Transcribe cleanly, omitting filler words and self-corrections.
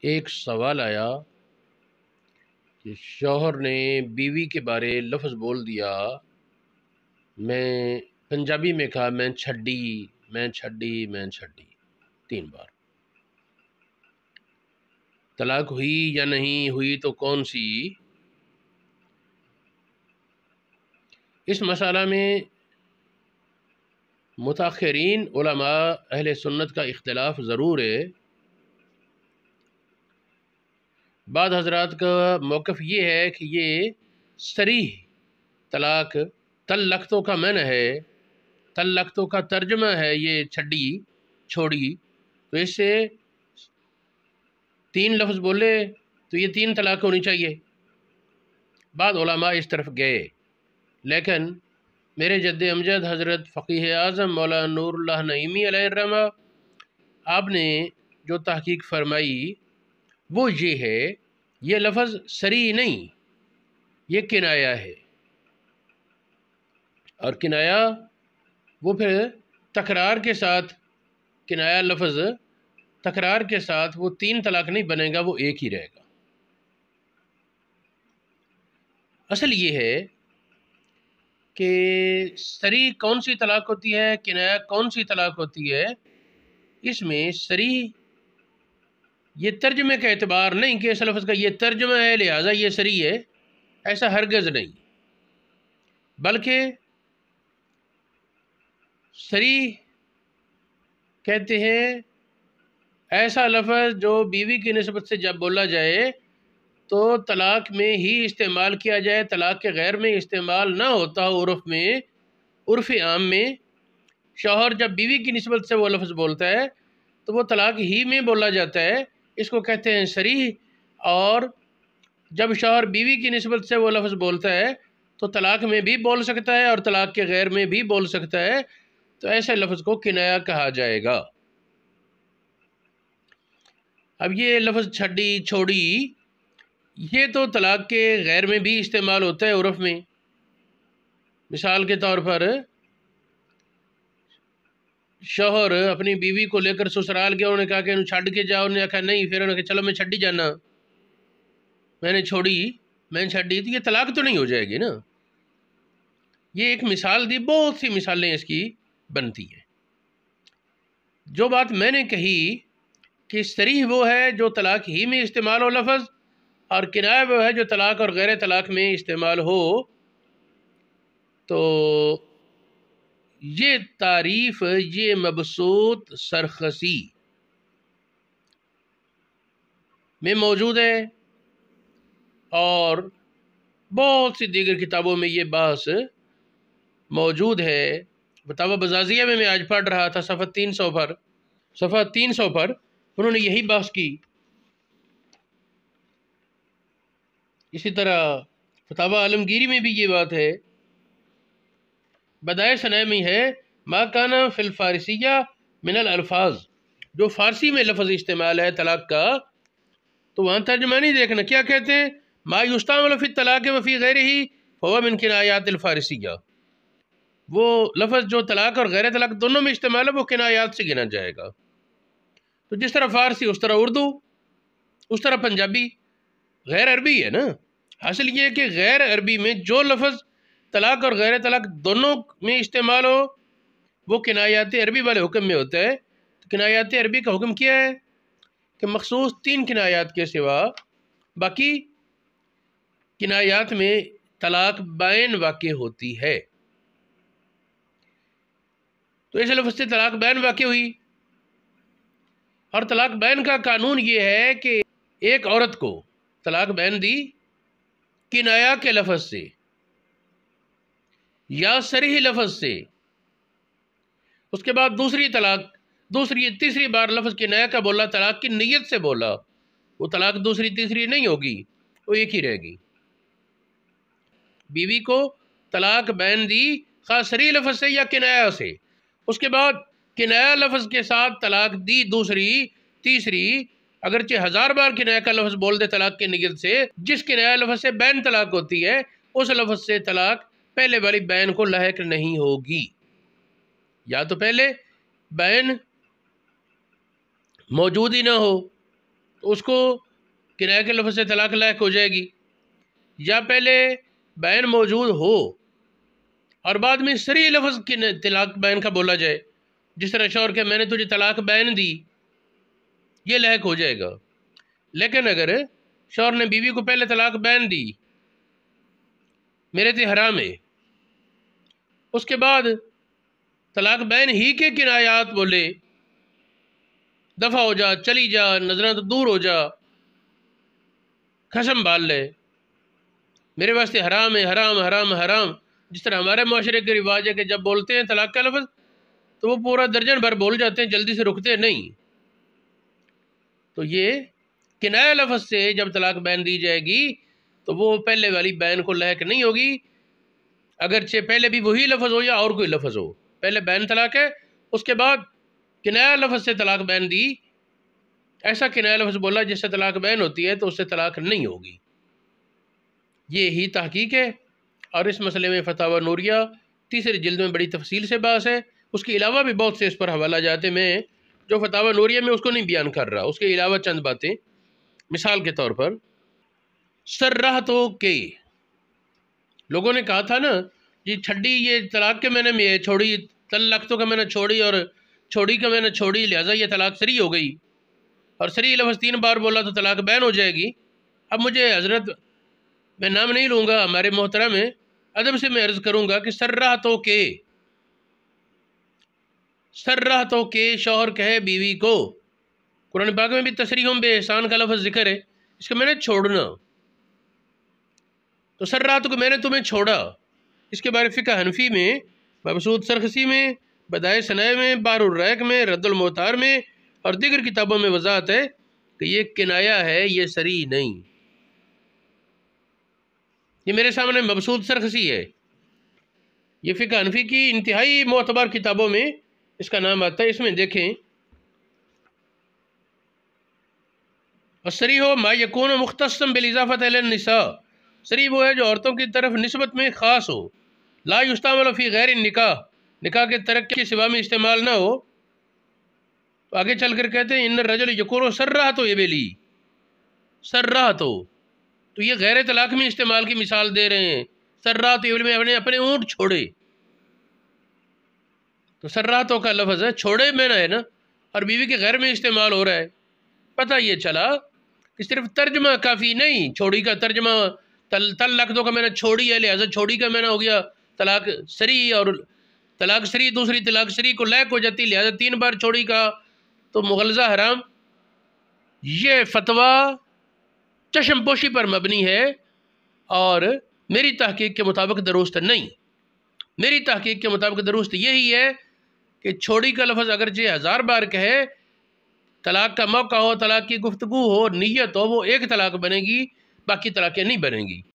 ایک سوال آیا کہ شوہر نے بیوی کے بارے لفظ بول دیا، میں پنجابی میں کہا میں چھڈی 3 بار۔ طلاق ہوئی یا نہیں ہوئی تو کون سی؟ اس مسئلہ میں متاخرین علماء اہل سنت کا اختلاف ضرور ہے۔ بعض حضرات کا موقف یہ ہے کہ یہ صریح طلاق طلقتوں کا معنی ہے، طلقتوں کا ترجمہ ہے یہ چھڈی چھوڑی، تو اس سے 3 لفظ بولے تو یہ 3 طلاق ہونی چاہیے۔ بعض علماء اس طرف گئے، لیکن میرے جد امجد حضرت فقیہ اعظم مولانا نور اللہ نعیمی علیہ الرحمہ آپ نے جو تحقیق فرمائی وہ یہ ہے، یہ لفظ صریح نہیں، یہ کنایا ہے، اور کنایا وہ پھر تکرار کے ساتھ، کنایا لفظ تکرار کے ساتھ وہ 3 طلاق نہیں بنے گا، وہ ایک ہی رہے گا۔ اصل یہ ہے کہ صریح کون سی طلاق ہوتی ہے، کنایا کون سی طلاق ہوتی ہے، اس میں صریح یہ ترجمے کا اعتبار نہیں کہ اس لفظ کا یہ ترجمہ ہے لہٰذا یہ صریح ہے، ایسا ہرگز نہیں، بلکہ صریح کہتے ہیں ایسا لفظ جو بیوی کی نسبت سے جب بولا جائے تو طلاق میں ہی استعمال کیا جائے، طلاق کے غیر میں استعمال نہ ہوتا ہو۔ عرف عام میں شوہر جب بیوی کی نسبت سے وہ لفظ بولتا ہے تو وہ طلاق ہی میں بولا جاتا ہے، اس کو کہتے ہیں صریح۔ اور جب شوہر بیوی کی نسبت سے وہ لفظ بولتا ہے تو طلاق میں بھی بول سکتا ہے اور طلاق کے غیر میں بھی بول سکتا ہے، تو ایسے لفظ کو کنایا کہا جائے گا۔ اب یہ لفظ چھڈی چھوڑی یہ تو طلاق کے غیر میں بھی استعمال ہوتا ہے عرف میں۔ مثال کے طور پر شوہر اپنی بیوی کو لے کر سسرال گیا، انہوں نے کہا کہ انہوں چھڈ کے جاؤ، انہوں نے کہا نہیں، پھر انہوں نے کہا چلو میں چھڈی جانا، میں نے چھڈی، تو یہ طلاق تو نہیں ہو جائے گی نا۔ یہ ایک مثال دی، بہت سی مثالیں اس کی بنتی ہیں۔ جو بات میں نے کہی کہ صریح وہ ہے جو طلاق ہی میں استعمال ہو لفظ، اور کنایا وہ ہے جو طلاق اور غیر طلاق میں استعمال ہو، تو یہ تعریف یہ مبسوط سرخسی میں موجود ہے، اور بہت سی دیگر کتابوں میں یہ بحث موجود ہے۔ فتاوی بزازیہ میں آج پڑھ رہا تھا صفحہ 300 پر انہوں نے یہی بحث کی۔ اسی طرح فتاوی عالمگیری میں بھی یہ بات ہے۔ بدائع صنع میں ہے ما کان فی الفارسیہ من الالفاظ، جو فارسی میں لفظ استعمال ہے طلاق کا، تو وہاں ترجمہ نہیں دیکھنا، کیا کہتے ہیں ما یستعمل فی الطلاق و فی غیرہ فہو من کنایات الفارسیہ، وہ لفظ جو طلاق اور غیر طلاق دونوں میں استعمال ہے وہ کنایات سے گنا جائے گا۔ تو جس طرح فارسی اس طرح اردو اس طرح پنجابی، غیر عربی ہے نا۔ حاصل یہ ہے کہ غیر عربی میں جو لفظ طلاق اور غیر طلاق دونوں میں استعمال ہو وہ کنایات عربی والے حکم میں ہوتا ہے۔ تو کنایات عربی کا حکم کیا ہے کہ مخصوص 3 کنایات کے سوا باقی کنایات میں طلاق بائن واقع ہوتی ہے۔ تو اس لفظ سے طلاق بائن واقع ہوئی، اور طلاق بائن کا قانون یہ ہے کہ ایک عورت کو طلاق بائن دی کنایا کے لفظ سے یا صریح لفظ سے، اس کے بعد تیسری بار لفظ کنایا کا بولا، طلاق کی نیت سے بولا، وہ طلاق دوسری تیسری نہیں ہوگی، وہ ایک ہی رہے گی۔ بیوی کو طلاق بائن دی خواہ صریح لفظ سے یا کنایا سے، اس کے بعد کنایا لفظ کے ساتھ طلاق دی دوسری تیسری، اگرچہ 1000 بار کنایا کا لفظ بول دے طلاق کی نیت سے، جس کنایا لفظ سے بین طلاق ہوتی ہے اس لفظ سے طلاق پہلے والی بین کو لاحق نہیں ہوگی۔ یا تو پہلے بین موجود ہی نہ ہو تو اس کو کنایہ کے لفظ سے طلاق لاحق ہو جائے گی، یا پہلے بین موجود ہو اور بعد میں صریح لفظ طلاق بین کا بولا جائے، جس طرح شوہر کہ میں نے تجھے طلاق بین دی، یہ لاحق ہو جائے گا۔ لیکن اگر شوہر نے بیوی کو پہلے طلاق بین دی، میرے تے حرام ہے، اس کے بعد طلاق بین ہی کے کنایات بولے، دفع ہو جا، چلی جا، نظریں تو دور ہو جا، قسم بال لے، میرے واسطے حرام ہے، حرام حرام حرام، جس طرح ہمارے معاشرے کے رواج ہے کہ جب بولتے ہیں طلاق کا لفظ تو وہ پورا درجن بھر بول جاتے ہیں، جلدی سے رکتے نہیں۔ تو یہ کنایہ لفظ سے جب طلاق بین دی جائے گی تو وہ پہلے والی بین کو لاحق نہیں ہوگی، اگرچہ پہلے بھی وہی لفظ ہو یا اور کوئی لفظ ہو، پہلے بین طلاق ہے، اس کے بعد کنایہ لفظ سے طلاق بین دی، ایسا کنایہ لفظ بولا جس سے طلاق بین ہوتی ہے تو اس سے طلاق نہیں ہوگی۔ یہ ہی تحقیق ہے، اور اس مسئلے میں فتاوی نوریہ تیسری جلد میں بڑی تفصیل سے بحث ہے، اس کے علاوہ بھی بہت سے اس پر حوالہ جاتے، میں جو فتاوی نوریہ میں اس کو نہیں بیان کر رہا، اس کے علاوہ چند باتیں مثال کے طور پر سرحتوں کے لوگوں نے کہا تھا نا جی چھڈی یہ طلاق کے میں نے چھوڑی، طلاق کا میں نے چھوڑی اور چھوڑی کا میں نے چھوڑی، لہٰذا یہ طلاق صریح ہو گئی، اور صریح لفظ 3 بار بولا تو طلاق بین ہو جائے گی۔ اب مجھے حضرت، میں نام نہیں لوں گا، ہمارے محترم میں ادب سے میں عرض کروں گا کہ سرحتوں کے شوہر کہے بیوی کو، قرآن پاک میں بھی تصریحوں بے احسان کا لفظ ذکر ہے، اس کا میں نے چھوڑنا، تو سرحتوں کو میں نے تمہیں چھوڑا، اس کے بارے فقہ حنفی میں مبسوط سرخسی میں، بدائع صنائع میں، بحر الرحیق میں، رد المحتار میں اور دیگر کتابوں میں وضاحت ہے کہ یہ کنایہ ہے، یہ صریح نہیں۔ یہ میرے سامنے مبسوط سرخسی ہے، یہ فقہ حنفی کی انتہائی معتبر کتابوں میں اس کا نام آتا ہے، اس میں دیکھیں الصریح ما یکون مختصا بالاضافۃ الی النساء، صریح وہ ہے جو عورتوں کی طرف نسبت میں خاص ہو، لا یستعمل فی غیر النکاح، نکاح کے ترک کے سوا میں استعمال نہ ہو۔ تو آگے چل کر کہتے ہیں ان الرجل یکون سرحتو ابلی، سرحتو، تو یہ غیر طلاق میں استعمال کی مثال دے رہے ہیں، سرحتو ابلی میں اپنے اونٹ چھوڑے، تو سرحتو کا لفظ ہے چھوڑے میں نہ ہے نا، اور بیوی کے غیر میں استعمال ہو رہا ہے۔ پتہ یہ چلا کہ صرف ترجمہ کافی نہیں، چھوڑی کا ترجمہ طلاق دو کا میں نے چھوڑی ہے، لہٰذا چھوڑی کا میں نے ہو گیا طلاق صریح، اور طلاق صریح دوسری طلاق صریح کو لاحق ہو جاتی، لہٰذا 3 بار چھوڑی کا تو مغلظہ حرام۔ یہ فتویٰ چشم پوشی پر مبنی ہے اور میری تحقیق کے مطابق درست نہیں۔ میری تحقیق کے مطابق درست یہی ہے کہ چھوڑی کا لفظ اگرچہ 1000 بار کہے، طلاق کا موقع ہو، طلاق کی گفتگو ہو، نیت ہو، وہ ایک طلاق بنے گی، باقی طلاقیں نہیں بنیں گی۔